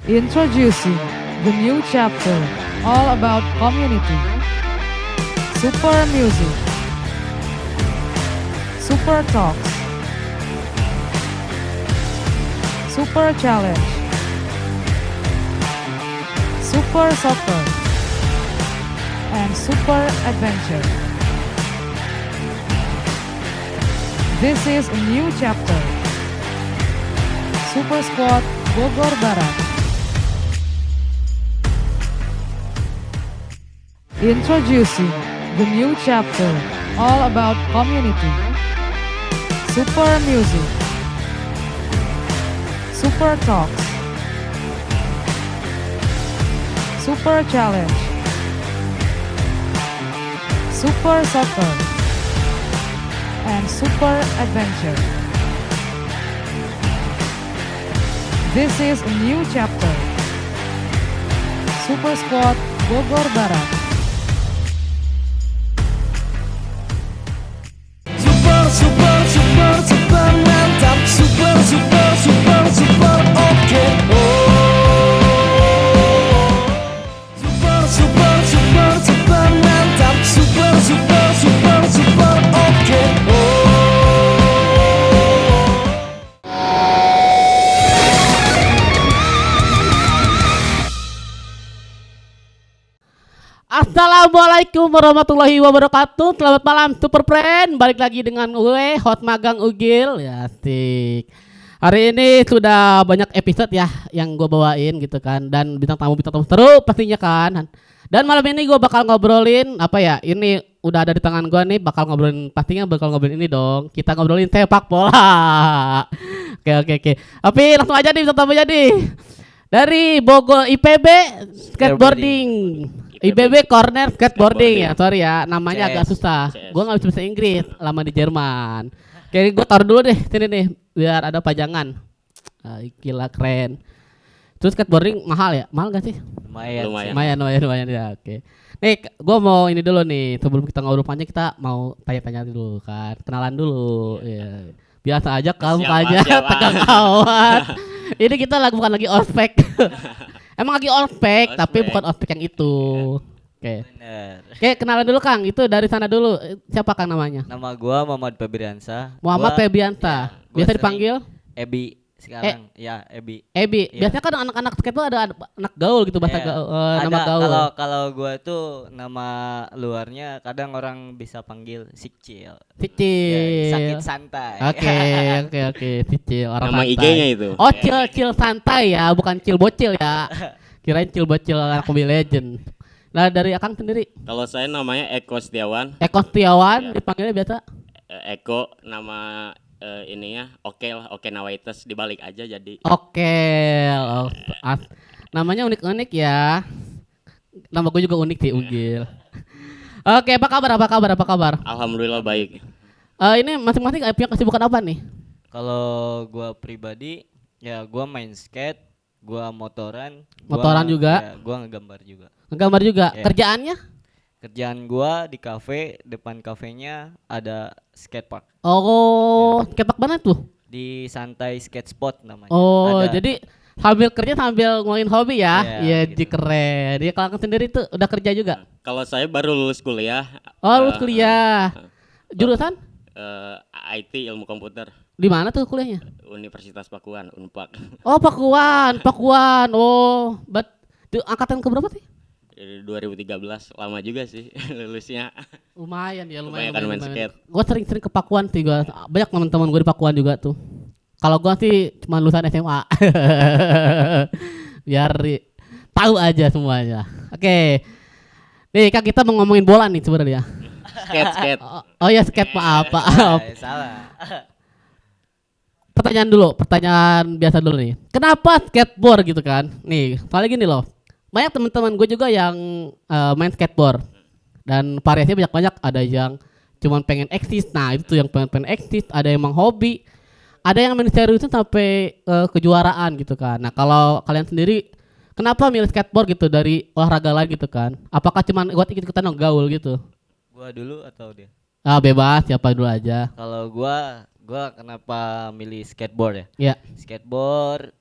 Introducing the new chapter all about community, super music, super talks, super challenge, super soccer, and super adventure. This is a new chapter. Super Squad Bogor Barat. Introducing the new chapter all about community, super music, super talks, super challenge, super soccer, and super adventure. This is a new chapter. Super Squad Bogor Barat. Super mantap. Super oke. Super mantap. Super oke. Assalamualaikum warahmatullahi wabarakatuh. Selamat malam Super Friend. Balik lagi dengan gue Hot Magang Ugil. Ya asik. Hari ini sudah banyak episode ya yang gue bawain gitu kan. Dan bintang tamu seru pastinya kan. Dan malam ini gue bakal ngobrolin apa ya. Ini udah ada di tangan gue nih. Bakal ngobrolin ini dong. Kita ngobrolin sepak bola. Oke. Tapi langsung aja nih bintang tamunya nih. Dari Bogor IPB Skateboarding. IPB Corner Skateboarding ya, sorry ya, namanya agak susah. Gue nggak bisa bahasa Inggris, lama di Jerman. Kayak gue taruh dulu deh, sini nih, biar ada pajangan. Gila keren. Terus skateboarding mahal ya? Mahal gak sih? Lumayan ya, oke. Nih, gue mau ini dulu nih, sebelum kita ngobrol panjang kita mau tanya-tanya dulu kan, kenalan dulu. Ya. Biasa aja kamu aja tegang kawan. Ini kita bukan lagi ospek. Emang lagi ospek, tapi bukan ospek yang itu. Oke. Oke, kenalan dulu Kang. Itu dari sana dulu. Siapa Kang namanya? Nama gua Muhammad Febriansa. Muhammad Febriansa. Biasa dipanggil Ebi sekarang. Ya, Ebi. Ebi. Ya. Biasanya kan anak-anak skateboard ada anak gaul gitu bahasa gaul, nama gaul. Kalau gua tuh nama luarnya kadang orang bisa panggil Sikcil. Sikcil. Ya, sakit santai. Oke. Sikcil orang nama santai. IG-nya itu. Oh, cil santai ya, bukan cil bocil ya. Kirain cil bocil anak Mobile Legend. Nah, dari Akang sendiri? Kalau saya namanya Eko Setiawan. Eko Setiawan, Ya. dipanggilnya biasa? Eko nama ininya Oke lah, Oke Nawaites dibalik aja jadi. Oke. Namanya unik-unik ya. Nama gue juga unik sih, Ugil. Oke, apa kabar? Alhamdulillah baik. Ini masing-masing punya kesibukan apa nih? Kalau gua pribadi ya gua main skate, gua motoran Juga? Ya, gua ngegambar juga. Ngegambar juga. Ya. Kerjaannya? Kerjaan gua di kafe, depan kafenya ada skatepark. Oh, skatepark mana tuh? Di Santai Skate Spot namanya. Oh, Ada. jadi sambil kerja sambil ngomongin hobi ya? Iya, Iya, gitu. keren. Dia kalau sendiri tuh udah kerja juga? Kalau saya baru lulus kuliah. Oh, lulus kuliah. Jurusan? IT ilmu komputer Di mana tuh kuliahnya? Universitas Pakuan Unpad. Oh, Pakuan. Oh, tuh angkatan keberapa sih? 2013 lama juga sih lulusnya. Lumayan Kebanyakan main skate. Gue sering ke Pakuan sih, gue banyak teman-teman gue di Pakuan juga tuh. Kalau gue sih cuma lulusan SMA. Biar tahu aja semuanya. Oke. Nih Kak, kita mau ngomongin bola nih sebenarnya. Skate. Oh ya, skate maaf. Salah. Pertanyaan biasa dulu nih. Kenapa skateboard gitu kan? Nih, soalnya gini loh. Banyak teman-teman gue juga yang main skateboard. Dan variasinya banyak-banyak. Ada yang cuman pengen eksis. Nah, itu tuh yang pengen eksis. Ada yang emang hobi. Ada yang main seriusin sampai kejuaraan gitu kan. Nah, kalau kalian sendiri kenapa milih skateboard gitu dari olahraga lain gitu kan? Apakah cuman buat ikut-ikutan gaul gitu? Gua dulu atau dia? Bebas, siapa dulu aja. Kalau gua kenapa milih skateboard ya? Ya. Skateboard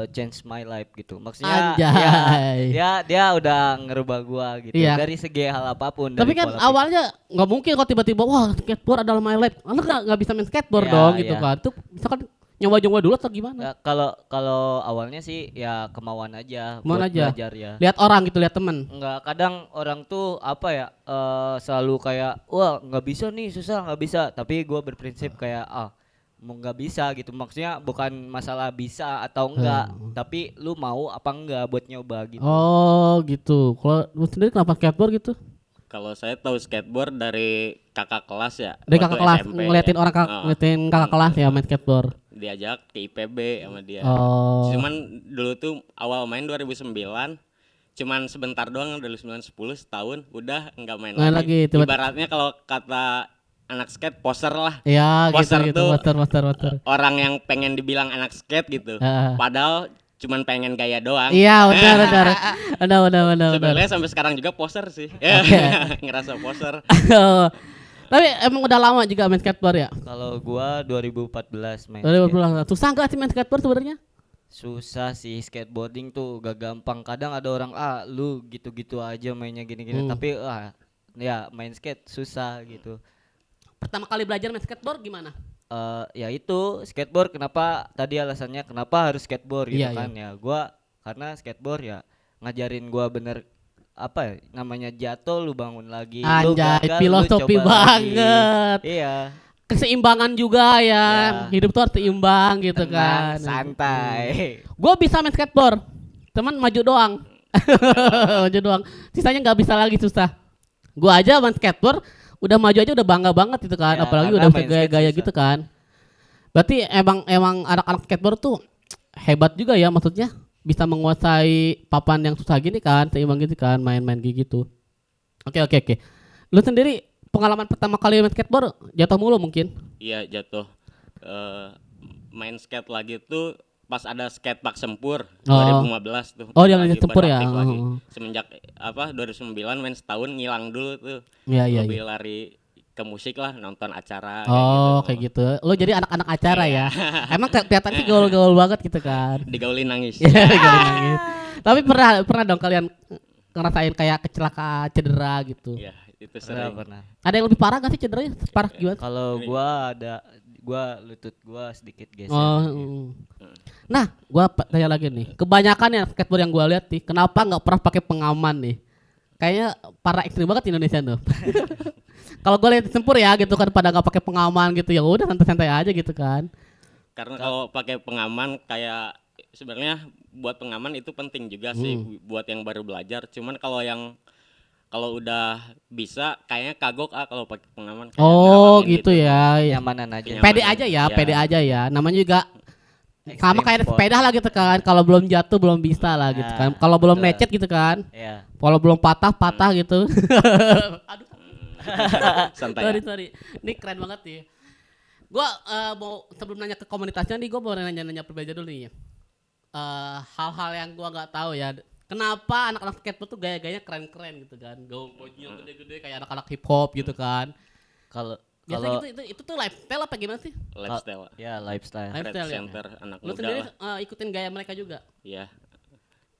change my life gitu. Maksudnya Anjay. dia udah ngerubah gua gitu Iya. dari segi hal apapun. Tapi dari kan pola awalnya nggak mungkin kalau tiba-tiba wah skateboard adalah my life. Anda nggak bisa main skateboard Iya, dong gitu iya. kan. Tuh misalkan nyoba-nyoba dulu atau gimana? ya, kalau awalnya sih ya kemauan aja Kemauan buat aja. belajar ya. Lihat orang gitu, lihat temen. Enggak, kadang orang tuh apa ya selalu kayak wah nggak bisa nih, susah nggak bisa, tapi gua berprinsip kayak mau nggak bisa gitu, maksudnya bukan masalah bisa atau enggak, tapi lu mau apa enggak buat nyoba gitu. Oh gitu. Kalau lu sendiri kenapa skateboard gitu? Kalau saya tahu skateboard dari kakak kelas ya. Dari waktu kakak kelas SMP ngeliatin ya. orang ngeliatin kakak kelas ya main skateboard. Diajak ke IPB sama dia. Oh. Cuman dulu tuh awal main 2009, cuman sebentar doang, 2009 10 setahun udah nggak main Main lagi. lagi, tiba- Ibaratnya kalau kata anak skate poser lah. Ya gitu Poster gitu. tuh Poster. orang yang pengen dibilang anak skate gitu. Padahal cuman pengen gaya doang. Iya benar. Benar. Sebenarnya sampai sekarang juga poser sih. Ngerasa poser. Tapi emang udah lama juga main skateboard ya? Kalau gua 2014 main Udah skate. berulang. Susah nggak sih main skateboard sebenarnya? Susah sih, skateboarding tuh gak gampang. Kadang ada orang lu gitu-gitu aja mainnya gini-gini, tapi ya main skate susah gitu. Pertama kali belajar main skateboard gimana? Ya itu skateboard, kenapa tadi alasannya kenapa harus skateboard gitu Iya, kan ya. Gua karena skateboard ya ngajarin gua bener apa ya, namanya jatuh lu bangun lagi, lu Anjay, gagal, lu filosofi coba lagi. banget. Iya, Keseimbangan juga ya. Ya. Hidup tuh harus seimbang gitu kan. tenang, santai. Gue bisa main skateboard, cuman maju doang. Maju doang. Sisanya nggak bisa lagi, susah. Gue aja main skateboard, udah maju aja udah bangga banget gitu kan. Ya, Apalagi karena udah bisa main skate gaya-gaya susah. gitu kan. Berarti emang anak-anak skateboard tuh hebat juga ya, maksudnya bisa menguasai papan yang susah gini kan, seimbang gitu kan, main-main kayak gitu. Oke. Lu sendiri pengalaman pertama kali main skateboard jatuh mulu mungkin? Iya jatuh. Main skate lagi tuh pas ada skatepark Sempur Oh. 2015 tuh. Oh, yang di Lagi Sempur pada ya? aktif lagi. Oh. Semenjak 2009 main setahun ngilang dulu tuh. Iya. Lebih lari ke musik lah, nonton acara Oh, kayak gitu. Lo jadi anak-anak acara ya. Emang kelihatannya gaul-gaul banget gitu kan. Digaulin nangis. Iya, gaul nangis. Tapi pernah dong kalian ngerasain kayak kecelakaan, cedera gitu. Iya, itu Pernah, sering. pernah. Ada yang lebih parah gak sih cederanya? Parah gimana? Kalau gua lutut gua sedikit geser. Oh. Nah, gua tanya lagi nih. Kebanyakan ya skateboard yang gua lihat nih, kenapa nggak pernah pakai pengaman nih? Kayaknya para ekstrim banget di Indonesia tuh. Kalau gua lihat di Sempur ya gitu kan pada nggak pakai pengaman gitu, ya udah santai-santai aja gitu kan. Karena kalau pakai pengaman kayak sebenarnya buat pengaman itu penting juga sih buat yang baru belajar. Cuman kalau udah bisa kayaknya kagok kalau pakai pengaman. Kayak Oh, ngalamin gitu ya. Ya. Nyamanan aja. Kenyamanan. Pede aja ya, Ya. pede aja ya. Namanya juga sama Extreme kayak sport. sepeda lah gitu kan. Kalau belum jatuh belum bisa lah gitu Nah, kan. Kalau belum betul. necet gitu kan. Ya. Kalau belum patah gitu. Aduh, Santai. sorry. Ini keren banget nih. Gua mau sebelum nanya ke komunitasnya nih, gua mau nanya pribadi dulu nih. Hal-hal yang gua nggak tahu ya. Kenapa anak-anak skateboard tuh gaya-gayanya keren-keren gitu kan? Gaul bojil gede-gede kayak anak-anak hip hop gitu kan. Kalau Biasanya itu tuh lifestyle apa gimana sih? Lifestyle. ya lifestyle. Life- Red Lifestyle ya? center anak Lu muda sendiri lah. ikutin gaya mereka juga? Iya.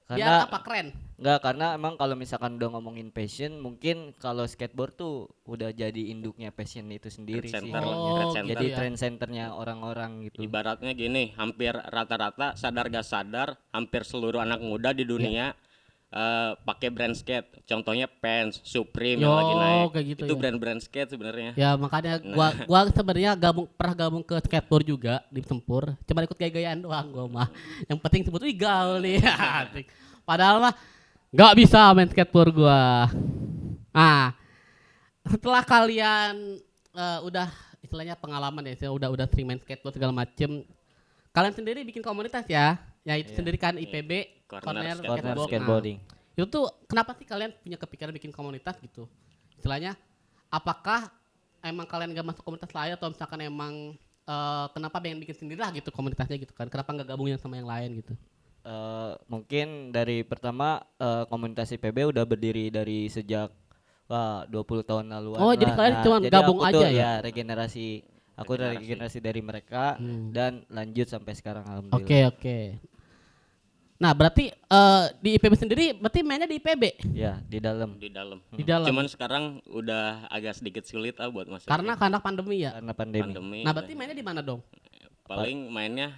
Biar Karena apa keren? enggak, karena emang kalau misalkan udah ngomongin passion, mungkin kalau skateboard tuh udah jadi induknya passion itu sendiri Trend sih. center lah, Oh, trend gitu center. Jadi ya. trend centernya orang-orang gitu. Ibaratnya gini, hampir rata-rata sadar gak sadar, hampir seluruh anak muda di dunia pakai brand skate. Contohnya Vans, Supreme yang lagi Yo, naik. kayak gitu Itu ya. brand-brand skate sebenarnya. Ya makanya gua sebenarnya pernah gabung ke skateboard juga di Sempur. Cuma ikut gaya-gayaan doang gua mah. Yang penting sebut wih gaul nih. Asik. Padahal mah nggak bisa main skateboard gua. Ah, setelah kalian udah istilahnya pengalaman ya, udah sering main skateboard segala macem. Kalian sendiri bikin komunitas ya? Ya itu sendiri kan IPB Corner Corner Corner Skateboard. skateboarding. Nah, itu tuh kenapa sih kalian punya kepikiran bikin komunitas gitu? Istilahnya apakah emang kalian gak masuk komunitas lain atau misalkan emang kenapa pengen bikin sendiri lah gitu komunitasnya gitu kan? Kenapa nggak gabungin sama yang lain gitu? Mungkin dari pertama komunitas IPB udah berdiri dari sejak 20 tahun lalu. Oh, jadi kalian cuma gabung aja ya? Aku regenerasi dari mereka dan lanjut sampai sekarang alhamdulillah. Oke. Nah, berarti di IPB sendiri berarti mainnya di IPB Ya, di dalam. di dalam. di dalam. Cuman sekarang udah agak sedikit sulit buat masuk. Karena pandemi ya. Karena pandemi. pandemi. Nah, berarti mainnya di mana dong? Paling mainnya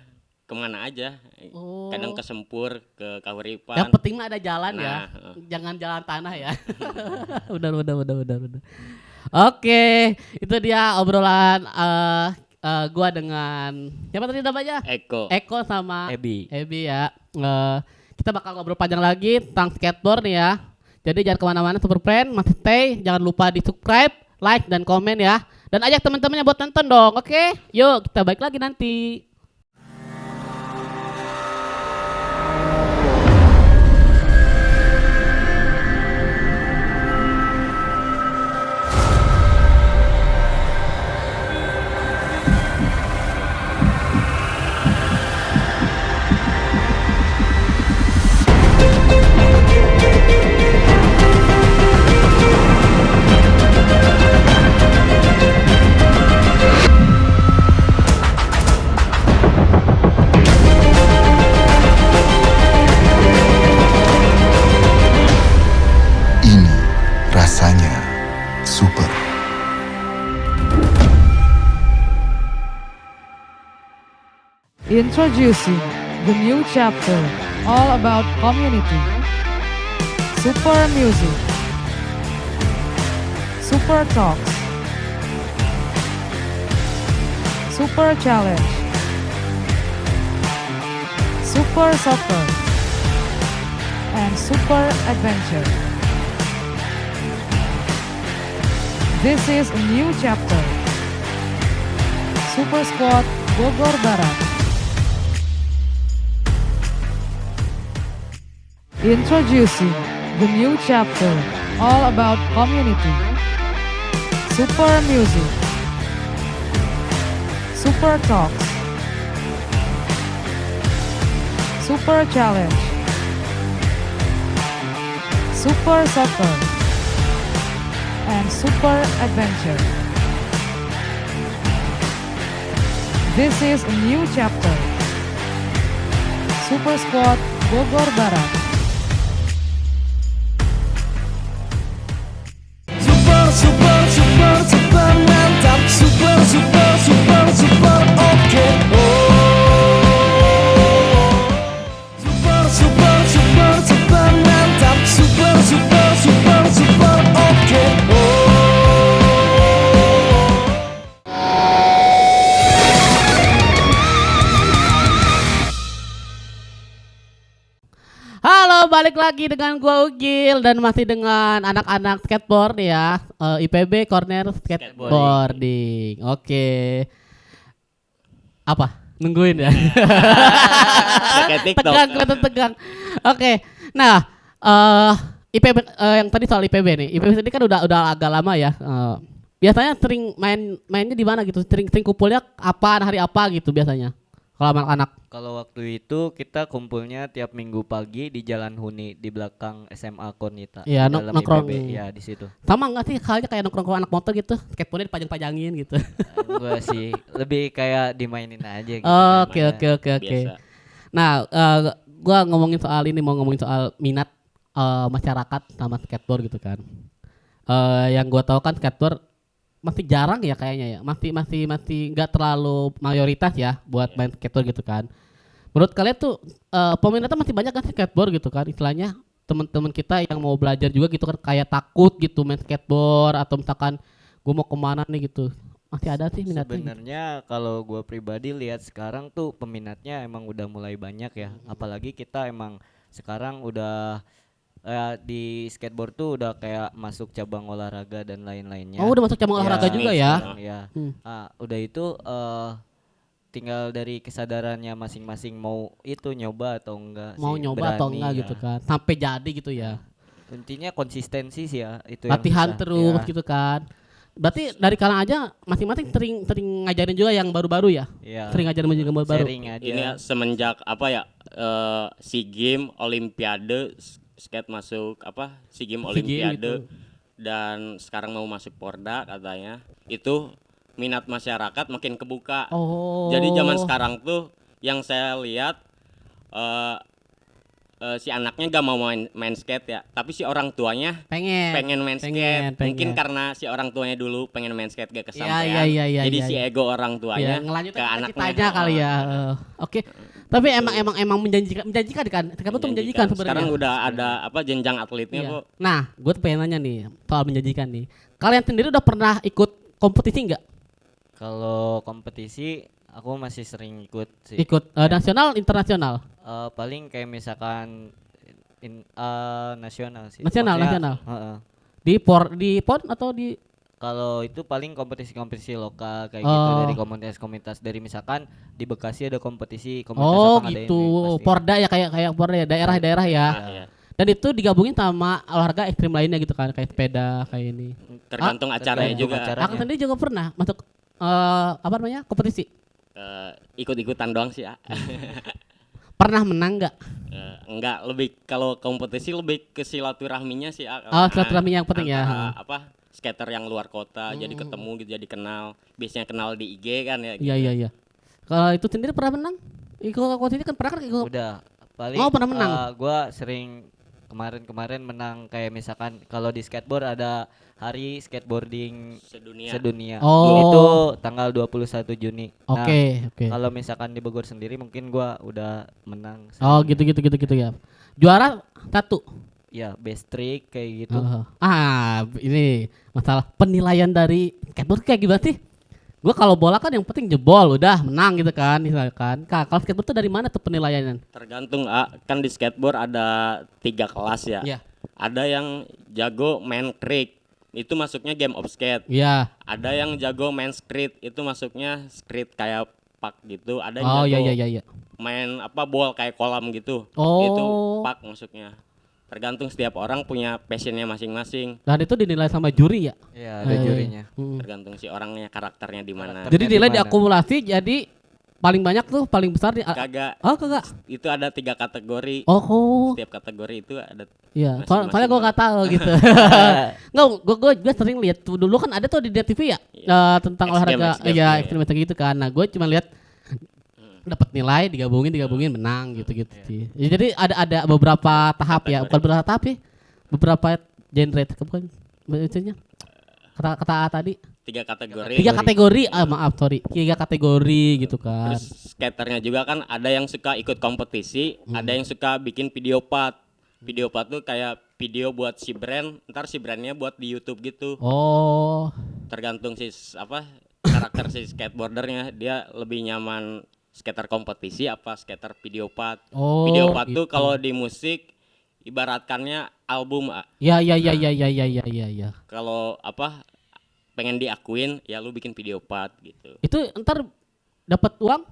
kemana aja. Oh. Kadang ke Sempur, ke Kahuripan. Yang penting mah ada jalan ya. Nah, Jangan jalan tanah ya. Udah. Oke, itu dia obrolan gua dengan siapa tadi namanya? Eko. Eko sama Ebi. Ya. Kita bakal ngobrol panjang lagi tentang skateboard nih ya. Jadi jangan kemana-mana Super Friend, masih stay. Jangan lupa di subscribe, like, dan komen ya. Dan ajak teman-temannya buat nonton dong, oke? Yuk kita balik lagi nanti. Ini rasanya super. Introducing the new chapter, all about community. Super music. Super talks. Super challenge. Super soccer. And super adventure. This is a new chapter. Super Squad Bogor Barat. Introducing the new chapter, all about community. Super music. Super talks. Super challenge. Super soccer. And super adventure. This is a new chapter. Super Squad Bogor Barat. Super mantap. Super oke. Super mantap. Super oke. Halo, balik lagi dengan gua Ugil dan masih dengan anak-anak skateboard ya. IPB Corner Skateboarding. Oke. Apa? Nungguin ya. Kayak TikTok. Tegang, kelihatan tegang. Oke. Nah, IPB yang tadi soal IPB nih. IPB sendiri kan udah agak lama ya. Biasanya sering mainnya di mana gitu? Sering kumpulnya apa hari apa gitu biasanya? Kalau anak-anak. Kalau waktu itu kita kumpulnya tiap minggu pagi di Jalan Huni di belakang SMA Konita. Iya, di dalam nongkrong. IPB. Ya, di situ. Sama nggak sih halnya kayak nongkrong anak motor gitu? Skateboardnya dipajang-pajangin gitu. Gua sih lebih kayak dimainin aja gitu. Oke. Biasa. Nah, gua mau ngomongin soal minat masyarakat sama skateboard gitu kan. Yang gua tahu kan skateboard masih jarang ya kayaknya ya. Masih nggak terlalu mayoritas ya buat main skateboard gitu kan. Menurut kalian tuh peminatnya masih banyak kan sih skateboard gitu kan? Istilahnya teman-teman kita yang mau belajar juga gitu kan kayak takut gitu main skateboard atau misalkan gua mau kemana nih gitu. Masih ada sih minatnya. Gitu. Sebenarnya kalau gue pribadi lihat sekarang tuh peminatnya emang udah mulai banyak ya. Apalagi kita emang sekarang udah di skateboard tuh udah kayak masuk cabang olahraga dan lain-lainnya. Oh, udah masuk cabang olahraga juga ya? Sekarang, ya. Udah itu tinggal dari kesadarannya masing-masing mau itu nyoba atau enggak. Mau sih, nyoba atau berani, enggak ya. gitu kan? Sampai jadi gitu ya. Intinya konsistensi sih ya itu. Latihan yang susah. terus Ya. gitu kan. Berarti dari kalian aja masing-masing sering ngajarin juga yang baru-baru ya? Iya. Sering ngajarin juga yang baru-baru. Sharing aja. Ini semenjak apa ya? SEA Games, Olimpiade, skate masuk apa? SEA Games, SEA Games Olimpiade gitu. dan sekarang mau masuk Porda katanya. Itu minat masyarakat makin kebuka. Oh. Jadi zaman sekarang tuh yang saya lihat si anaknya gak mau main skate ya, tapi si orang tuanya pengen main skate. Mungkin karena si orang tuanya dulu pengen main skate gak kesampaian. Iya, Jadi si ego orang tuanya ngelanjutin ke anaknya. cita-citanya kali ya. Oke. Tapi emang menjanjikan kan? Skateboard tuh menjanjikan sebenarnya. Sekarang udah ada jenjang atletnya Iya. kok. Nah, gue tuh pengen nanya nih soal menjanjikan nih. Kalian sendiri udah pernah ikut kompetisi nggak? Kalau kompetisi aku masih sering ikut sih. Ikut nasional, internasional? Paling kayak misalkan nasional sih. Nasional, Maksudnya, nasional. heeh. Di PON atau di? Kalau itu paling kompetisi-kompetisi lokal kayak gitu dari komunitas-komunitas, dari misalkan di Bekasi ada kompetisi Oh apa gitu, pasti. Porda ya kayak Porda ya, daerah-daerah ya. Iya. Dan itu digabungin sama olahraga ekstrim lainnya gitu kan, kayak sepeda, kayak ini. Tergantung acaranya tergantung juga. acara. Aku sendiri juga pernah masuk apa namanya kompetisi. Ikut-ikutan doang sih ya. Pernah menang nggak? Enggak, lebih kalau kompetisi lebih ke silaturahminya sih. Oh, silaturahmi yang penting ya. Antara apa skater yang luar kota jadi ketemu gitu, jadi kenal. Biasanya kenal di IG kan ya. Gitu. Iya. Kalau itu sendiri pernah menang? Ikut kompetisi kan pernah kan ikut? Udah paling Oh, pernah menang? Gua sering kemarin menang kayak misalkan kalau di skateboard ada hari skateboarding sedunia. Oh. Itu tanggal 21 Juni. Oke. Kalau misalkan di Bogor sendiri mungkin gua udah menang. Oh, gitu ya. Juara satu. Ya, best trick kayak gitu. Ini masalah penilaian dari skateboard kayak gimana sih? Gue kalau bola kan yang penting jebol udah menang gitu kan misalkan. Kalau skateboard tuh dari mana tuh penilaiannya? Tergantung kan di skateboard ada 3 kelas ya. Iya. Ada yang jago main trick, itu masuknya game of skate. Iya. Ada yang jago main street, itu masuknya street kayak park gitu. Ada Oh yang jago iya. main ball kayak kolam gitu. Oh. Itu park masuknya. Tergantung setiap orang punya passionnya masing-masing. Dan itu dinilai sama juri ya? Iya, ada jurinya. Tergantung si orangnya karakternya di mana. Jadi nilai diakumulasi jadi paling banyak tuh paling besar di Kagak. Oh kagak. Itu ada 3 kategori. Oh. Setiap kategori itu ada. Iya. masing-masing. Soalnya gue nggak tahu gitu. Nggak, gue sering lihat dulu kan ada tuh di TV ya tentang olahraga ya ekstrim gitu kan. Nah gue cuma lihat dapat nilai digabungin menang gitu sih. Ya, jadi ada beberapa tahap ya, bukan beberapa tahap ya. Beberapa genre bukan bacanya. Kata tadi 3 kategori. 3 kategori. Maaf, sorry. 3 kategori gitu kan. Terus skaternya juga kan ada yang suka ikut kompetisi, ada yang suka bikin video part. Video part tuh kayak video buat si brand, ntar si brandnya buat di YouTube gitu. Oh. Tergantung karakter si skateboardernya, dia lebih nyaman skater kompetisi apa skater video part. Oh, Video part gitu. tuh kalau di musik ibaratkannya album. Ya. Kalau pengen diakuin ya lu bikin video part gitu. Itu ntar dapat uang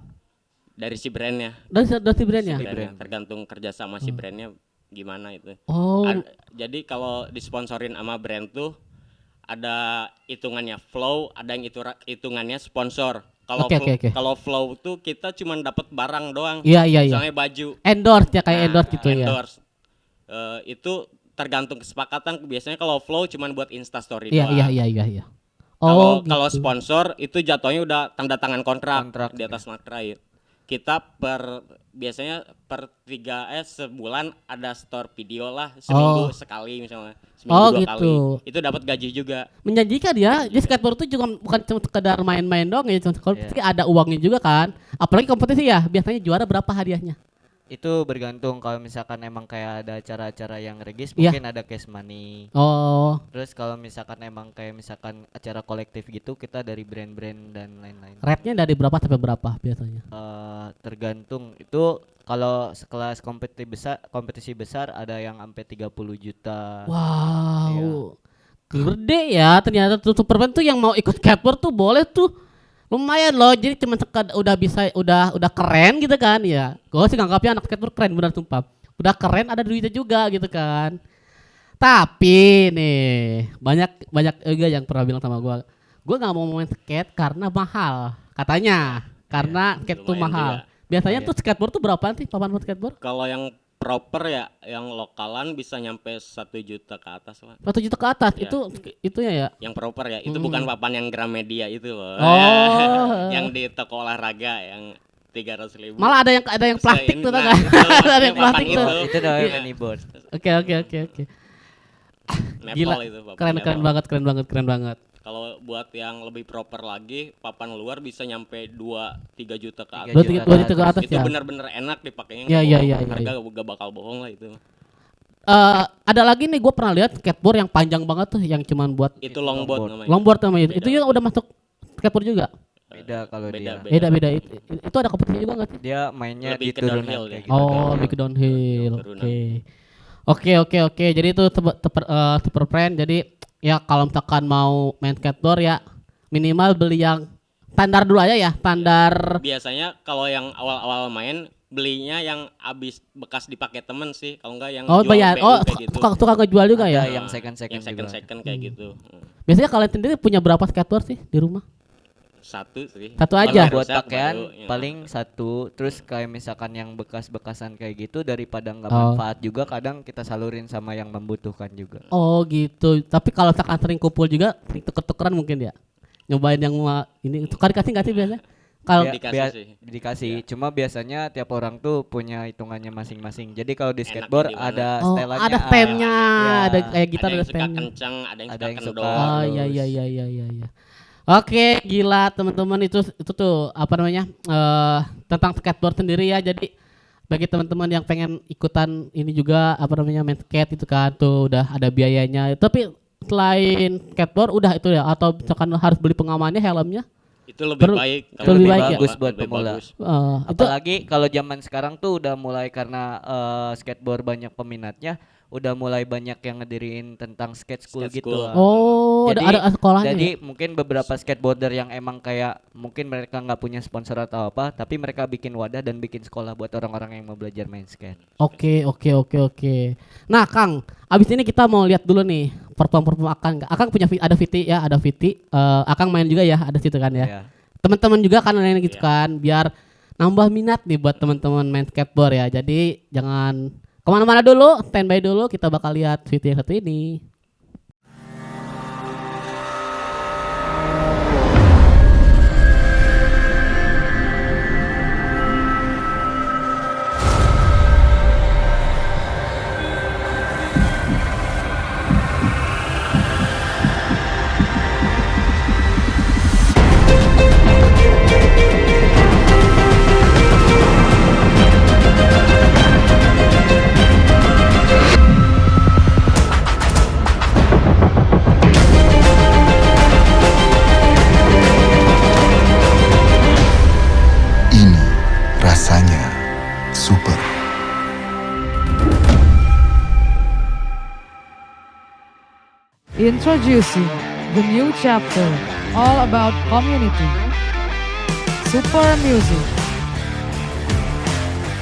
Dari si brandnya. dari brandnya. Tergantung kerja sama si brandnya gimana itu. Oh. Jadi kalau disponsorin sama brand tuh ada hitungannya flow, ada yang hitungannya sponsor. Kalau Oke. kalau flow tuh kita cuma dapat barang doang. Iya. Misalnya baju. Endorse ya kayak endorse gitu ya. Endorse. Itu tergantung kesepakatan. Biasanya kalau flow cuma buat Insta story Iya. doang. Oh, Kalau gitu. sponsor itu jatuhnya udah tanda tangan kontrak di atas materai. Kita biasanya per sebulan ada store video lah, seminggu sekali misalnya, seminggu 2 kali. Gitu. Itu dapat gaji juga. Menjanjikan ya. Jadi skateboard itu juga bukan cuma sekedar main-main dong ya, kompetisi ada uangnya juga kan. Apalagi kompetisi ya, biasanya juara berapa hadiahnya? Itu bergantung, kalau misalkan emang kayak ada acara-acara yang regis Iya. mungkin ada cash money. Oh. Terus kalau misalkan emang kayak misalkan acara kolektif gitu kita dari brand-brand dan lain-lain. Rate-nya dari berapa sampai berapa biasanya? Tergantung itu, kalau sekelas kompetisi besar ada yang sampai 30 juta. Wow. Iya. Gede ya ternyata tuh Superman tuh yang mau ikut skateboard tuh boleh tuh. Lumayan loh, jadi cuma udah keren gitu kan ya. Gue sih nganggapnya anak skateboard keren benar sumpah. Udah keren ada duitnya juga gitu kan. Tapi nih banyak juga yang pernah bilang sama gue nggak mau main skate karena mahal katanya. Karena skate tuh lumayan mahal. juga. Biasanya tuh skateboard tuh berapaan sih papan buat skateboard? Kalau yang proper ya, yang lokalan bisa nyampe 1 juta ke atas lah. 1 juta ke atas Iya. itunya ya. Yang proper ya, itu bukan papan yang Gramedia itu loh. Oh. Yang di toko olahraga yang 300.000. Malah ada yang plastik tuh, tau Nah, nggak? itu Ada yang papan plastik tuh. Itu namanya Iya. penny board. Oke. Maple Gila, itu, papan keren maple. banget. Kalau buat yang lebih proper lagi, papan luar bisa nyampe 2-3 juta ke atas. 3 juta 2 juta ke atas Itu ya. benar-benar enak dipakainya. Iya, nggak iya, bohong. iya, iya, Harga gak bakal bohong lah itu. Ada lagi nih, gue pernah lihat skateboard yang panjang banget tuh, yang cuman buat Itu longboard namanya. longboard namanya. Itu Beda. juga udah masuk skateboard juga. Beda kalau dia. Beda. Itu ada kompetisi juga nggak sih? Dia mainnya Lebih di ke turunan downhill kayak dia. gitu. Oh, lebih ke downhill. Turunan. Oke. Jadi itu super friend. Jadi ya kalau misalkan mau main skateboard ya minimal beli yang standar dulu aja ya, standar. Biasanya kalau yang awal-awal main belinya yang abis bekas dipakai temen sih, kalau enggak yang Oh, jual bayar. BU Oh, kayak gitu. tukang ngejual juga ya. Ada yang second Yang juga. second kayak gitu. Biasanya kalian sendiri punya berapa skateboard sih di rumah? Satu sih. Satu Kalau aja? Buat rusak pakaian baru, ya. paling satu, terus kayak misalkan yang bekas-bekasan kayak gitu daripada nggak Oh. manfaat juga kadang kita salurin sama yang membutuhkan juga. Oh gitu. Tapi kalau misalkan sering kumpul juga, sering tuker-tukeran mungkin ya. Nyobain yang ini tukar dikasih nggak sih biasanya? Kalau Ya, dikasih sih. dikasih. Cuma biasanya tiap orang tuh punya hitungannya masing-masing. Jadi kalau di Enaknya skateboard di mana? ada oh, setelannya. ada stemnya, Ya. ada kayak gitar Ada ada yang suka stemnya. kencang, ada yang Ada suka yang suka. kendor. Oh iya. Oke, gila teman-teman, itu tuh apa namanya tentang skateboard sendiri ya. Jadi bagi teman-teman yang pengen ikutan ini juga apa namanya main skate itu kan tuh udah ada biayanya. Tapi selain skateboard udah itu ya, atau misalkan harus beli pengamannya, helmnya? Itu lebih Perlu- baik. itu lebih baik ya? Bagus buat Lebih pemula. bagus. Itu Apalagi kalau zaman sekarang tuh udah mulai karena skateboard banyak peminatnya, udah mulai banyak yang ngediriin tentang skate school Skate gitu. school. oh Jadi- ada sekolahnya. Jadi Ya? mungkin beberapa skateboarder yang emang kayak mungkin mereka nggak punya sponsor atau apa, tapi mereka bikin wadah dan bikin sekolah buat orang-orang yang mau belajar main skate. Oke. Nah, Kang, abis ini kita mau lihat dulu nih perform Akang. Akang punya ada VT ya, ada VT. Akang main juga ya, ada situ kan ya. Ya. Teman-teman juga kan lain gitu Iya. kan, biar nambah minat nih buat teman-teman main skateboard ya. Jadi jangan kemana-mana dulu, standby dulu. Kita bakal lihat VT yang satu ini. Ini rasanya super. Introducing the new chapter, all about community. Super music.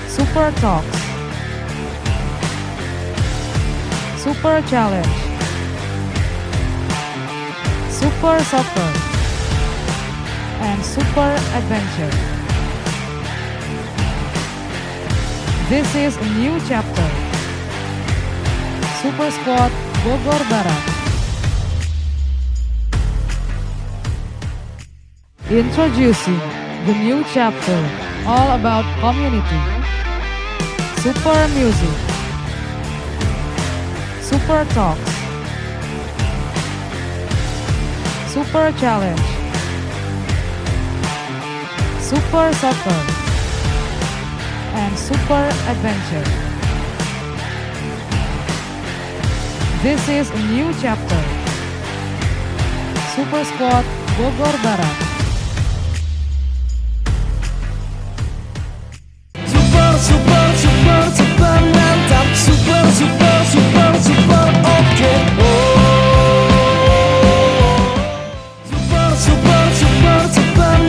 Super talks. Super challenge. Super soccer. And super adventure. This is a new chapter. Super Squad Bogor Barat. Introducing the new chapter, all about community. Super music. Super talks. Super challenge. Super soccer. And super adventure. This is a new chapter. Super Squad Bogor Barat. Super mantap. Super oke. Super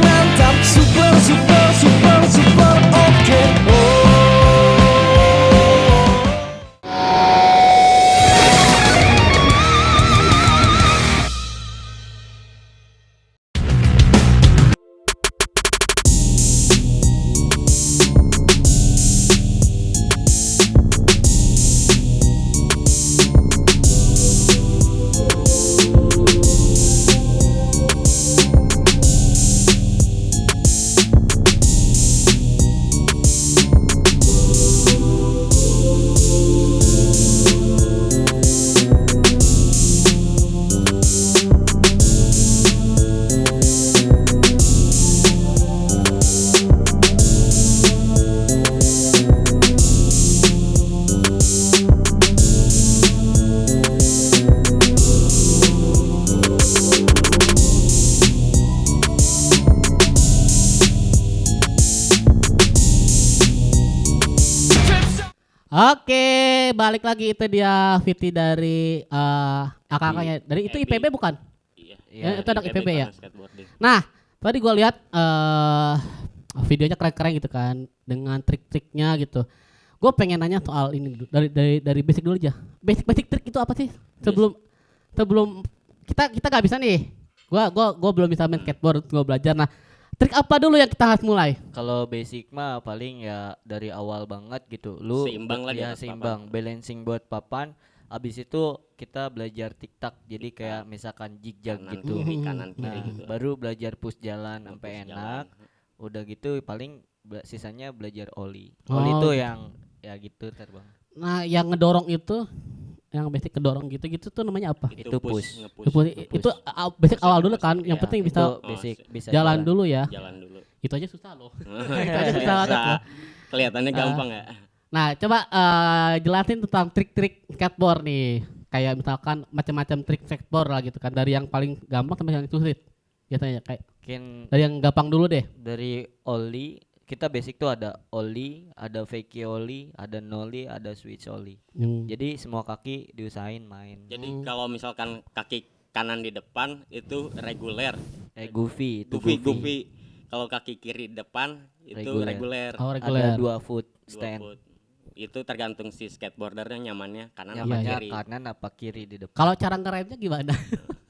mantap. Super oke. Oke, balik lagi itu dia Viti dari kakaknya. Dari itu Ebi. IPB bukan? Iya. Ya, itu anak IPB ya? karena skateboarding. Nah, tadi gua lihat videonya keren-keren gitu kan dengan trik-triknya gitu. Gue pengen nanya soal ini dulu, dari basic dulu aja. Basic trik itu apa sih? Sebelum kita nggak bisa nih. Gua belum bisa main skateboard, gua belajar. Nah, trik apa dulu yang kita harus mulai? Kalau basic mah paling ya dari awal banget gitu. Lu Seimbang lah di ya atas seimbang, balancing buat papan. Abis itu kita belajar tiktak. Jadi kayak misalkan jig-jag Kanan gitu. kiri kanan kiri Nah, gitu. baru belajar push jalan sampai Push enak. jalan. Udah gitu paling sisanya belajar ollie. Oh, Ollie itu gitu. yang ya gitu terbang. Nah, yang ngedorong itu, yang basic ngedorong gitu tuh namanya apa? Itu push. Itu basic awal dulu kan. Yang Ya, penting itu bisa bisa jalan dulu ya. Jalan dulu. Itu aja susah loh. Itu aja susah banget loh. Kelihatannya gampang ya. Nah, coba jelasin tentang trik-trik skateboard nih. Kayak misalkan macam-macam trik skateboard lah gitu kan. Dari yang paling gampang sampai yang sulit. Biasanya kayak Mungkin dari yang gampang dulu deh. dari ollie kita basic tuh ada ollie, ada fake ollie, ada nollie, ada switch ollie. Jadi semua kaki diusahain main. Jadi kalau misalkan kaki kanan di depan itu reguler. Goofy itu Goofy. Kalau kaki kiri di depan itu reguler. Oh, Ada reguler. 2 foot 2 stand. foot. Itu tergantung si skateboardernya nyamannya kanan apa Nyamannya kiri. kanan apa kiri di depan. Kalau cara ngeremnya gimana?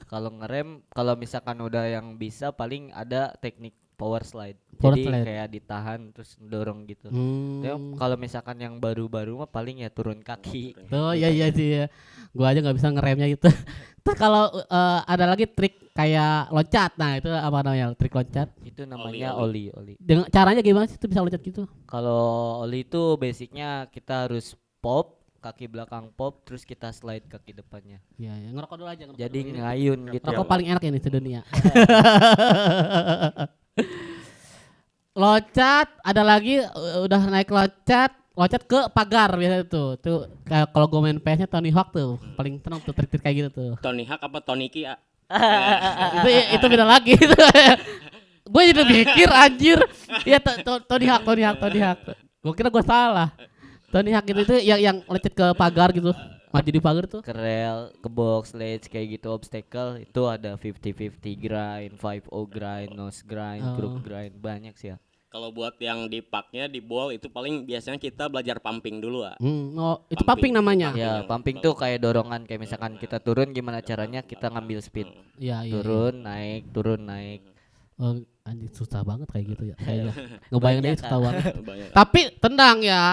Kalau ngerem, kalau misalkan udah yang bisa paling ada teknik power slide. Power Jadi slide. kayak ditahan terus dorong gitu. Hmm. Tapi kalau misalkan yang baru-baru mah paling ya turun kaki. Oh iya sih ya. Gua aja nggak bisa ngeremnya gitu. Terus kalau ada lagi trik kayak loncat. Nah, itu apa namanya? Trik loncat. Itu namanya Ollie. ollie. Dengan caranya gimana sih itu bisa loncat gitu? Kalau ollie itu basicnya kita harus pop, kaki belakang pop, terus kita slide kaki depannya. Iya, ya. Ngerokok dulu aja. ngerokok Jadi dulu. ngayun gitu. Rokok paling enak ini sedunia. Loncat, ada lagi udah naik loncat ke pagar biasa tuh. Tuh kayak kalau gue main PS-nya Tony Hawk tuh, paling tenang tuh trik-trik kayak gitu tuh. Tony Hawk apa Tony Ki? itu beda lagi itu. Gue jadi mikir anjir. Ya Tony Hawk. Gue kira gue salah. Tony Hawk itu yang loncat ke pagar gitu. Maju di pagar tuh. Ke rel, ke box, ledge kayak gitu obstacle itu ada 50-50 grind, 5-0 grind, nose grind, crook grind, banyak sih ya. Kalau buat yang di parknya di ball itu paling biasanya kita belajar pumping dulu Itu pumping namanya. Ya, pumping tuh kayak dorongan kayak misalkan kita turun gimana caranya kita ngambil speed. Iya. Turun, naik. Oh, anjing susah banget kayak gitu ya. Kayaknya ngebayang deh susah banget. Banyak. Tapi tenang ya,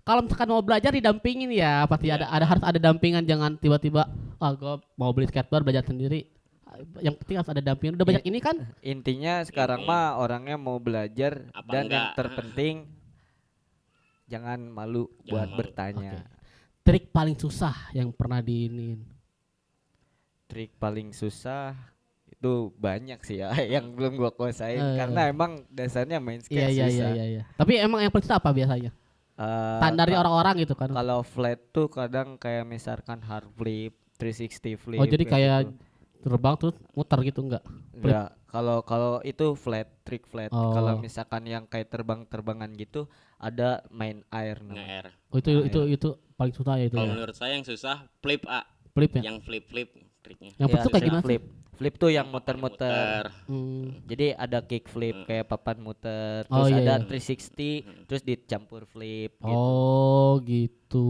kalau misalkan mau belajar didampingin ya, pasti ada harus ada dampingan, jangan tiba-tiba gue mau beli skateboard belajar sendiri. Yang penting harus ada dampingan. Udah banyak ini kan? Intinya sekarang mah orangnya mau belajar Apa dan yang enggak? terpenting jangan malu buat malu. bertanya. Trik paling susah yang pernah diinin. Trik paling susah itu banyak sih ya yang belum gua kuasain karena emang dasarnya main skate susah. Iya. Tapi emang yang paling susah apa biasanya? Standarnya orang-orang gitu kan. Kalau flat tuh kadang kayak misalkan hard flip, 360 flip. Oh, jadi kayak gitu. terbang terus muter gitu enggak? Enggak, kalau itu flat, trick flat. Oh. Kalau misalkan yang kayak terbang-terbangan gitu ada main air namanya. Nge-air. Oh, itu paling susah ya itu Kalau ya. menurut saya yang susah flip Flip ya. yang flip triknya. Yang Ya, itu kayak trick gimana? flip. Flip tuh yang muter-muter. Hmm. Jadi ada kick flip kayak papan muter, Oh, terus iya, ada iya. 360, terus dicampur flip gitu. Oh gitu.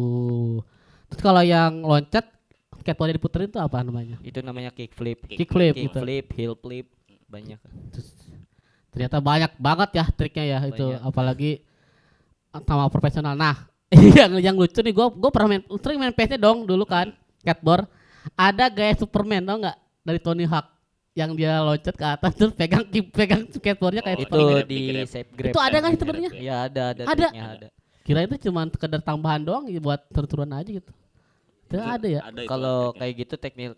Terus kalau yang loncat skateboardnya diputerin tuh apa namanya? Itu namanya kick flip. Kick flip Kick gitu. flip, heel flip, banyak. Terus, ternyata banyak banget ya triknya ya itu, Banyak. apalagi sama profesional. Nah, yang lucu nih, gue pernah sering main PS-nya dong dulu kan, skateboard. Ada gaya Superman tau nggak dari Tony Hawk yang dia loncat ke atas terus pegang skateboardnya kayak Oh, Itu grab, di di grab. safe grab. itu ada nggak sih sebenarnya? Ya ada Ada. triknya ada. Kira itu cuma sekedar tambahan doang ya, buat seru-seruan aja gitu. Itu ada ya. Ada itu Kalau triknya. kayak gitu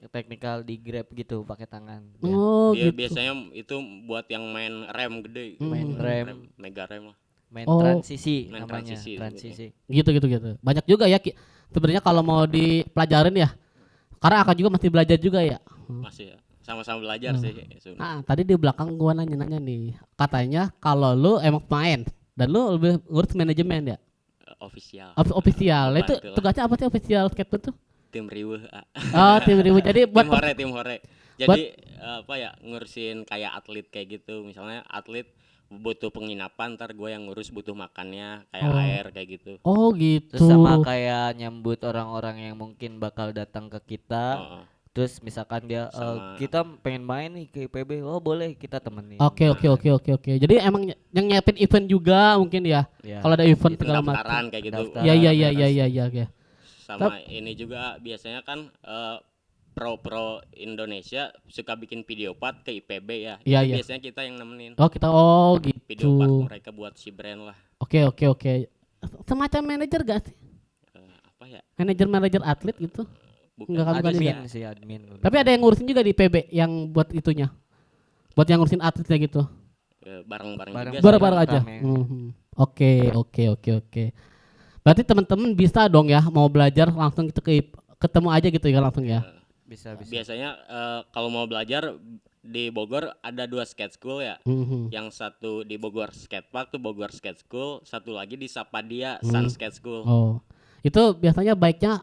teknikal di grab gitu pakai tangan. Ya. Oh Dia gitu. biasanya itu buat yang main rem gede. Main rem, Mega rem lah. main Oh. transisi Main namanya, transisi. transisi. Gitu. Banyak juga ya sebenarnya kalau mau dipelajarin ya. Karena akan juga masih belajar juga ya. Masih ya. Sama-sama belajar sih sebenarnya. Nah, tadi di belakang gua nanya nih. Katanya kalau lu emang pemain dan lu lebih ngurus manajemen ya. official. Official. Itu Bantu lah. tugasnya apa sih official skateboard tuh? Tim riweuh. Oh, tim ribu. Jadi buat Tim hore. Jadi apa ya, ngurusin kayak atlet kayak gitu. Misalnya atlet butuh penginapan, ntar gue yang ngurus butuh makannya kayak Oh. air kayak gitu. Oh gitu. Terus sama kayak nyambut orang-orang yang mungkin bakal datang ke kita. Oh, Terus misalkan dia Sama- kita pengen main nih ke IPB, oh boleh kita temenin. Oke. Jadi emang yang nyiapin event juga mungkin ya. Ya. Kalau ada event Gitu. segala macam. pendaftaran kayak gitu. Daftar. Ya. Sama ini juga biasanya kan pro Indonesia suka bikin video part ke IPB ya. Iya, Itu iya. biasanya kita yang nemenin. Oh kita Video part gitu. mereka buat si brand lah. Oke. Semacam manajer gak sih? Apa ya? Manajer atlet gitu. Bukan. Enggak, bukan juga. Admin sih admin. Tapi ada yang ngurusin juga di PB yang buat itunya. Buat yang ngurusin atletnya gitu. Bareng-bareng Bareng- juga sih. Bareng-bareng aja. rame. Oke. Berarti teman-teman bisa dong ya mau belajar langsung gitu ketemu aja gitu ya langsung ya. Bisa. Biasanya kalau mau belajar di Bogor ada 2 skate school ya. Mhm. Yang satu di Bogor Skate Park tuh Bogor Skate School, satu lagi di Sapadia Sun Skate School. Oh. Itu biasanya baiknya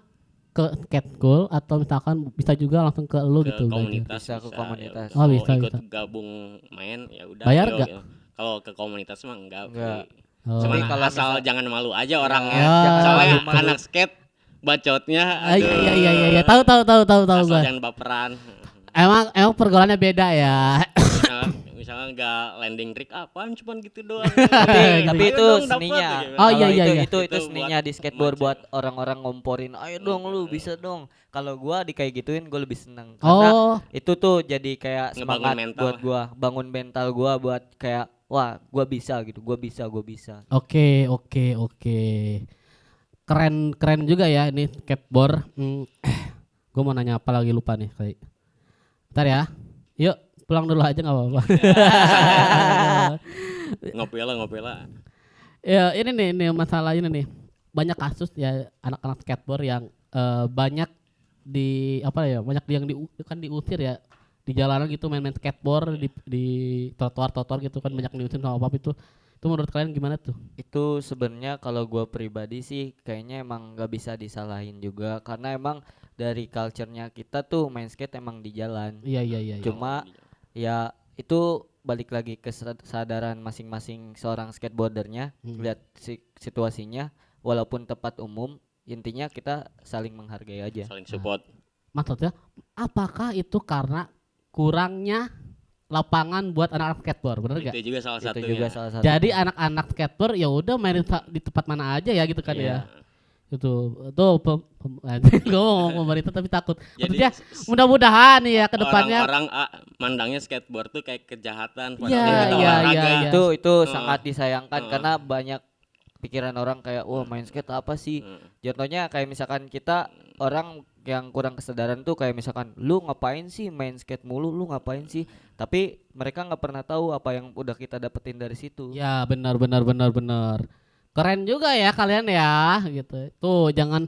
ke skate school atau misalkan bisa juga langsung ke lu Ke gitu belajar. komunitas Bisa ke komunitas. Ya, Oh, mau bisa, ikut bisa. gabung main ya udah. Bayar ayo, nggak? gitu. Kalau ke komunitas mah enggak. Enggak. Oh. Cuman Tapi kalau asal jangan malu aja orangnya. Ya. Jangan Soalnya malu-malu. anak skate bacotnya. Ah, iya. Tahu Asal gua. jangan baperan. Emang pergaulannya beda ya. Misalnya enggak landing trick apaan cuman gitu doang. Tapi Ayo itu dong, dapet, seninya. gitu. Oh, iya, Kalau iya. Itu Itu seninya buat di skateboard remaja. buat orang-orang ngomporin. Ayo dong lu bisa dong. Kalau gua di kayak gituin gua lebih seneng karena Oh, itu tuh jadi kayak Ngebangun semangat mental buat lah. gua, bangun mental gua buat kayak wah, gua bisa gitu. Gua bisa. oke. Keren juga ya ini skateboard. Gue mau nanya apa lagi lupa nih kayak. Bentar ya. Yuk pulang dulu aja nggak apa-apa. Ngopi lah. Ya ini nih masalah ini nih. Banyak kasus ya anak-anak skateboard yang banyak banyak yang diusir ya di jalanan gitu main-main skateboard di trotoar gitu kan banyak diusir sama apa itu. Itu menurut kalian gimana tuh? Itu sebenarnya kalau gua pribadi sih kayaknya emang nggak bisa disalahin juga karena emang dari culture-nya kita tuh main skate emang di jalan. Iya. Cuma ya itu balik lagi ke kesadaran masing-masing seorang skateboardernya lihat situasinya walaupun tempat umum intinya kita saling menghargai aja. Saling support. Maksudnya apakah itu karena kurangnya lapangan buat anak-anak skateboard, bener gak? Itu juga salah Itu satunya. juga salah satu. Jadi anak-anak skateboard ya udah main di tempat mana aja ya gitu kan Iya. ya. Itu gue ngomong pemerintah tapi takut. Jadi Maksudnya mudah-mudahan nih ya ke depannya. Orang mandangnya skateboard tuh kayak kejahatan Iya, padahal kita iya, olahraga. iya. Itu sangat disayangkan Heeh. karena banyak pikiran orang kayak wah main skate apa sih? Contohnya kayak misalkan kita orang yang kurang kesadaran tuh kayak misalkan lu ngapain sih main skate mulu, lu ngapain sih? Tapi mereka nggak pernah tahu apa yang udah kita dapetin dari situ. Ya benar. Keren juga ya kalian ya gitu. Tuh jangan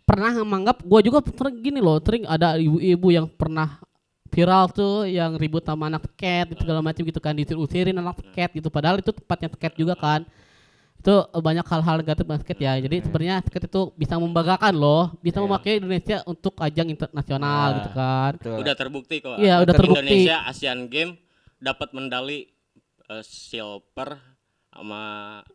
pernah menganggap gue juga gini loh, sering ada ibu-ibu yang pernah viral tuh yang ribut sama anak skate gitu, segala macam gitu kan, diusir-usirin anak skate gitu padahal itu tempatnya skate juga kan. Itu banyak hal-hal negatif basket ya. Jadi sebenarnya skate itu bisa membanggakan loh, bisa memakai Indonesia untuk ajang internasional gitu kan. Betul. Udah terbukti kok. Iya, udah terbukti. Indonesia Asian Games dapat medali silver sama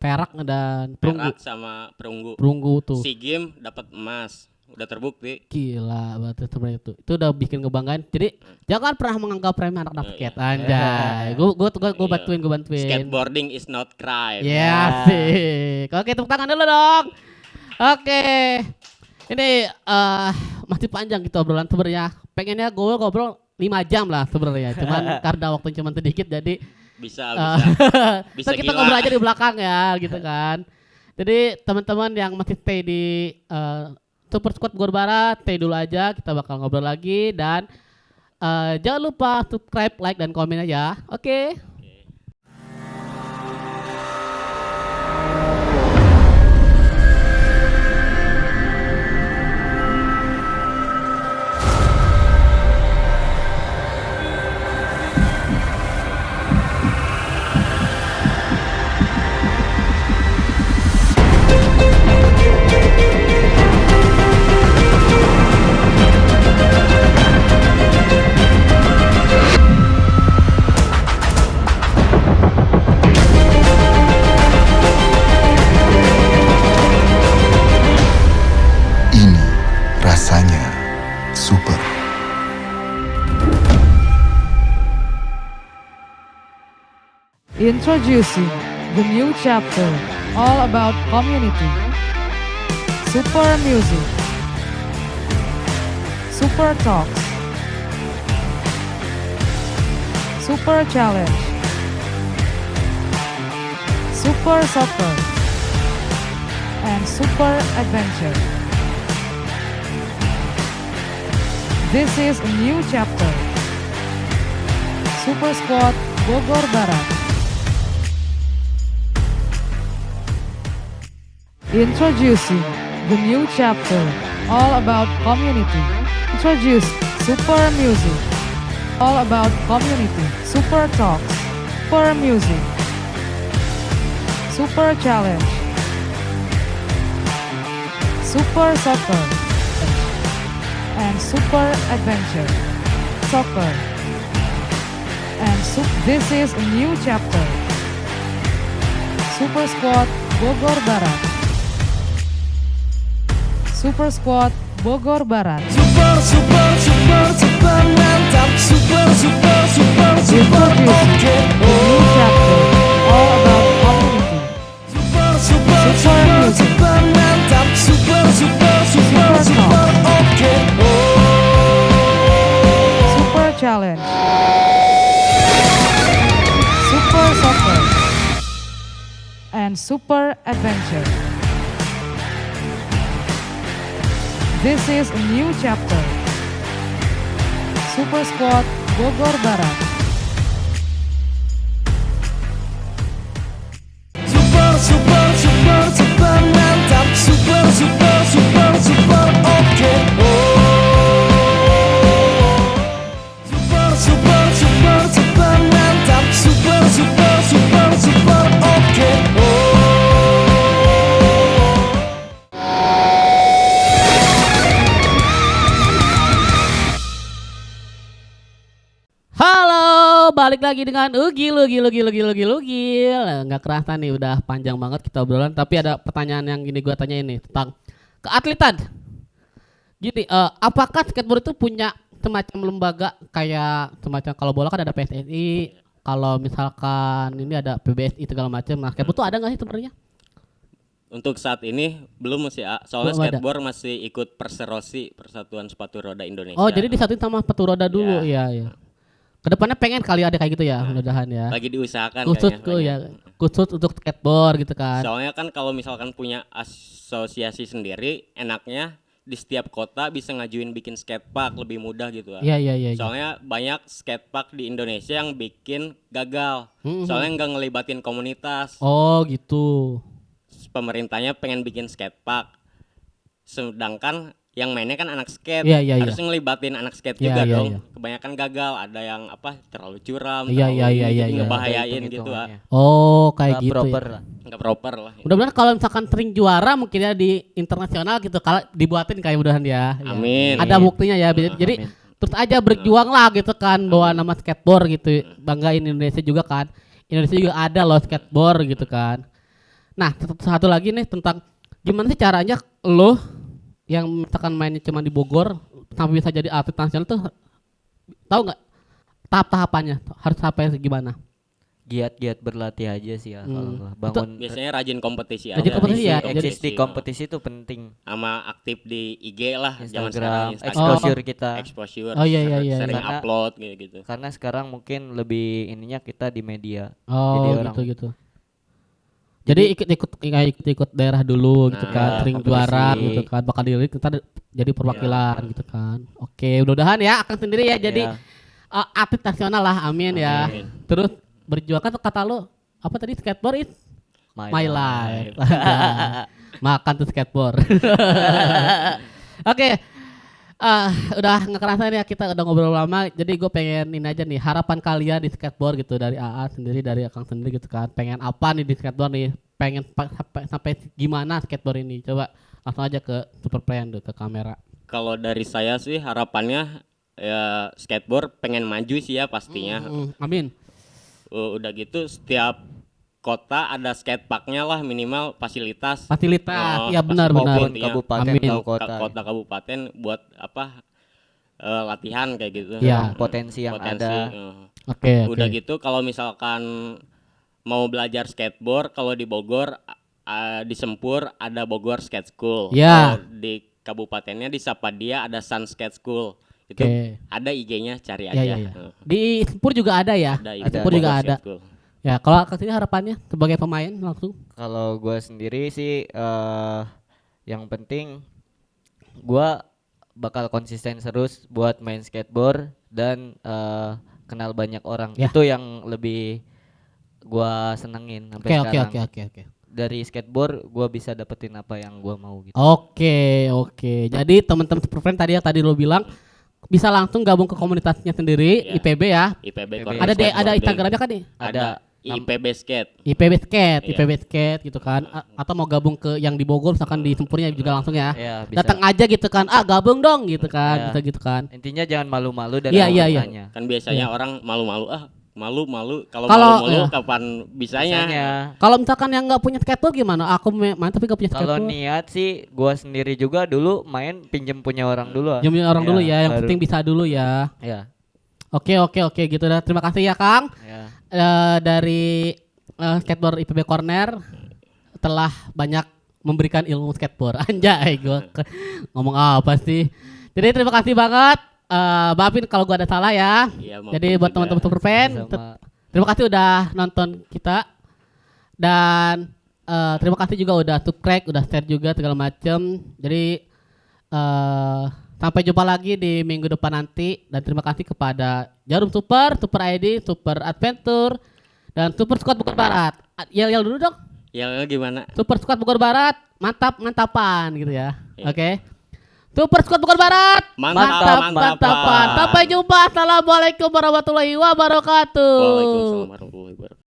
Perak dan perunggu. perak sama perunggu. Perunggu tuh. SEA Games dapat emas. Udah terbukti. Gila berarti sebenarnya itu udah bikin kebanggaan. Jadi jangan pernah menganggap remeh anak-anak skate. Anjay. Gue bantuin. Skateboarding is not crime. Ya sih. Oke, tepuk tangan dulu dong. Oke. Ini masih panjang gitu obrolan sebenarnya. Pengennya gue ngobrol 5 jam lah sebenarnya. Cuman karena waktu cuma sedikit jadi Bisa. bisa kita gila. ngobrol aja di belakang ya gitu kan. Jadi teman-teman yang masih stay di Super Squad Bogor Barat, stay dulu aja, kita bakal ngobrol lagi dan jangan lupa subscribe, like dan komen aja. Oke. Introducing the new chapter all about community. Super music. Super talks. Super challenge. Super soccer. And super adventure. This is a new chapter. Super Squad Bogor Barat. Introducing the new chapter all about community. Introduce super music all about community. Super talks, super music, super challenge, super soccer, and super adventure. Soccer. And this is a new chapter. Super Squad Bogor Barat. Super Squad Bogor Barat. Super, super, super, super mantap. Super, super, super, super oke. Introducing the new chapter all about community. Super, super, Super super, music. super mantap. Super, super, super, Super super oke. Super challenge. Super soccer. And super adventure. This is a new chapter. Super Squad Bogor Barat. Super, super, super, super mantap. Super, super, super, super oke. Super, super, super, super mantap. Super, super, super, super oke. Halo, balik lagi dengan Ugil. Nggak kerasa nih udah panjang banget kita obrolan. Tapi ada pertanyaan yang gini gua tanya ini tentang keatletan. Gini, apakah skateboard itu punya semacam lembaga kayak semacam kalau bola kan ada PSSI, kalau misalkan ini ada PBSI segala macam. Nah, skateboard itu ada nggak sih sebenarnya? Untuk saat ini belum sih, soalnya Belum ada. skateboard masih ikut Perserosi, Persatuan Sepatu Roda Indonesia. Oh, jadi disatuin sama sepatu roda dulu, Ya. iya. Kedepannya pengen kali ada kayak gitu ya, mudah-mudahan ya. lagi diusahakan Khusus kayaknya. tuh ya, khusus untuk skateboard gitu kan. Soalnya kan kalau misalkan punya asosiasi sendiri, enaknya di setiap kota bisa ngajuin bikin skatepark lebih mudah gitu. Iya. Soalnya banyak skatepark di Indonesia yang bikin gagal. Mhm. Soalnya nggak ngelibatin komunitas. Oh, gitu. Pemerintahnya pengen bikin skatepark. Sedangkan yang mainnya kan anak skate. Iya. Harus ngelibatin anak skate Iya, juga iya, dong. iya. Kebanyakan gagal, ada yang terlalu curam, Iya, terlalu iya, ini, iya, jadi iya. ngebahayain gitu. Oh, kayak Nggak gitu. proper Ya. lah. Nggak proper lah. Mudah-mudahan kalau misalkan sering juara mungkin ya di internasional gitu, kalau dibuatin kayak mudahan ya. Ya. Amin. Ada buktinya ya. Jadi terus aja berjuang lah gitu kan, bawa nama skateboard gitu, banggain Indonesia juga kan. Indonesia juga ada loh skateboard gitu kan. Nah, satu lagi nih tentang gimana sih caranya lo yang misalkan mainnya cuma di Bogor sampai bisa jadi atlet nasional tuh, tahu nggak tahap-tahapannya harus sampai gimana? Giat-giat berlatih aja sih ya kalau gua. Bangun Biasanya rajin kompetisi Rajin aja. kompetisi ya, eksis di kompetisi itu penting. Sama aktif di IG lah, zaman Instagram, sekarang Instagram. exposure kita. Exposure. Oh, iya. Sering Karena- upload gitu. Karena sekarang mungkin lebih ininya kita di media. Oh, Jadi orang- gitu. Jadi ikut daerah dulu gitu Nah, kan, sering kompetisi. juara gitu kan, bakal dilihat kita jadi perwakilan gitu kan. Oke, mudah-mudahan ya akan sendiri ya jadi Ya. atlet nasional lah, amin ya. Amin. Terus berjuang kan kata lo apa tadi, skateboard is my life. Makan tuh skateboard. Oke. Udah nggak kerasa nih ya, kita udah ngobrol lama. Jadi gue pengen ini aja nih, harapan kalian di skateboard gitu, dari AA sendiri, dari Akang sendiri gitu kan. Pengen apa nih di skateboard nih? Pengen sampai gimana skateboard ini? Coba langsung aja ke Super Plan tuh, ke kamera. Kalau dari saya sih harapannya ya skateboard pengen maju sih ya pastinya. Amin. Udah gitu setiap kota ada skateparknya lah, minimal fasilitas. Fasilitas, ya pas benar-benar. maupun ya, Kabupaten Amin. atau kota. kota kabupaten buat latihan kayak gitu. Ya. Potensi yang ada. Oke. Udah gitu kalau misalkan mau belajar skateboard kalau di Bogor di Sempur ada Bogor Skate School. Ya. Kalau di kabupatennya di Sapadia ada Sun Skate School. Itu Oke. ada IG-nya, cari Ya, aja. ya, ya. Di Sempur juga ada ya. Ada Di IG Sempur juga Bogor ada. Skate School. Ya, kalau Kak Tiri harapannya sebagai pemain langsung. Kalau gue sendiri sih yang penting gue bakal konsisten terus buat main skateboard dan kenal banyak orang. Ya. Itu yang lebih gue senengin sampai Oke, sekarang. oke. Dari skateboard gue bisa dapetin apa yang gue mau gitu. Oke. Jadi teman-teman Superfriend tadi lo bilang bisa langsung gabung ke komunitasnya sendiri, Ya. IPB ya. IPB Ada Ada Instagramnya kan nih? Ada IPB Skate. IPB Skate, Iya. IPB Skate gitu kan. Atau mau gabung ke yang di Bogor misalkan di Sempurnya juga langsung ya. Ya, bisa. Datang aja gitu kan. Gabung dong gitu kan. Ya. Bisa gitu kan. Intinya jangan malu-malu dari Iya, iya, iya. anggotanya. Kan biasanya orang malu-malu malu kalau Kalau- malu-malu iya. kapan bisanya. Biasanya. Kalau misalkan yang nggak punya skateboard gimana? Aku main tapi nggak punya Kalau skateboard. niat sih gua sendiri juga dulu main pinjem punya orang dulu. Jamin orang dulu ya. Yang baru. penting bisa dulu ya. Ya. Oke gitu dah. Terima kasih ya Kang. Ya. Dari skateboard IPB Corner telah banyak memberikan ilmu skateboard. Anjay, gua ngomong apa sih? Jadi terima kasih banget. Maafin kalau gua ada salah ya. Iya, maafin Jadi buat juga. teman-teman Superfan, Sama. terima kasih udah nonton kita. Dan terima kasih juga udah subscribe, udah share juga segala macem. Jadi sampai jumpa lagi di minggu depan nanti. Dan terima kasih kepada Jarum Super, Super ID, Super Adventure, dan Super Squad Bogor Barat. Yel dulu dong. Ya gimana? Super Squad Bogor Barat, mantapan gitu ya. Iya. Oke. Super Squad Bogor Barat, Mantapan. mantapan. Sampai jumpa. Assalamualaikum warahmatullahi wabarakatuh. Waalaikumsalam warahmatullahi wabarakatuh.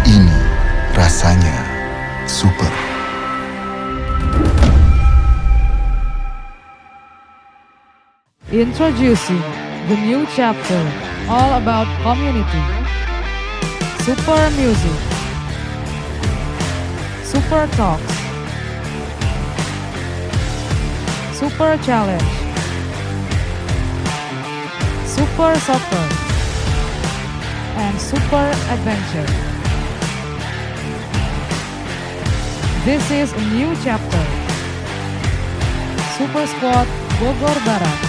Ini rasanya super. Introducing the new chapter, all about community. Super Music. Super Talks. Super Challenge. Super Soccer. And Super Adventure. This is a new chapter. Super Squad Bogor Barat.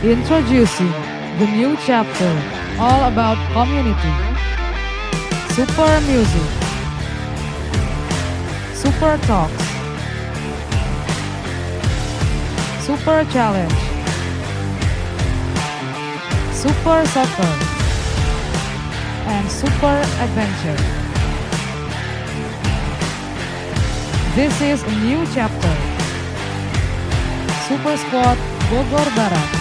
Introducing the new chapter, all about community. Super Music. Super Talks. Super Challenge. Super Soccer. And Super Adventure. This is a new chapter. Super Squad Bogor Barat.